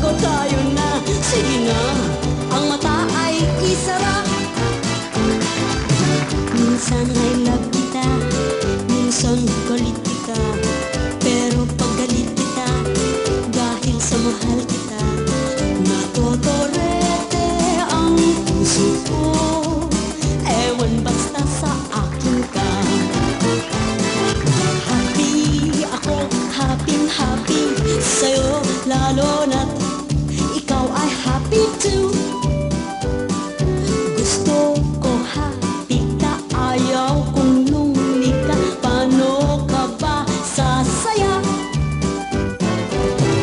ko tayo na. Sige na, ang mata ay isara. Minsan ay love kita, minsan galit kita. Pero pag galit kita, dahil sa mahal kita, natotorete ang puso ko. Ewan basta sa akin ka. Happy ako, happy sa'yo, lalo na't ikaw ay happy too. Gusto ko happy ka, ayaw kong lonely ka. Paano ka ba sasaya?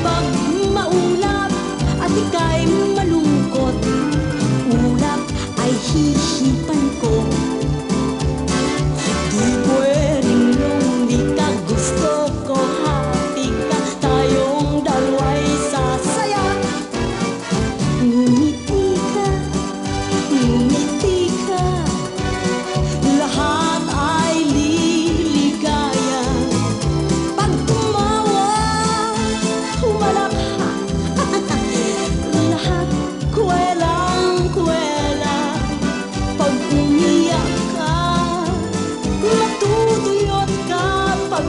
Pag maulap at ika'y malungkot, ulap ay hihipan ko. Di pwedeng lonely ka, gusto ko happy ka. Tayong dalawa'y sasaya. Ngumiti ka, ngumiti ka, lahat ay liligaya. Pag tumawa, humalakha, lahat kwelang-kwela. Pag umiyak ka, matutuyot ka. Pag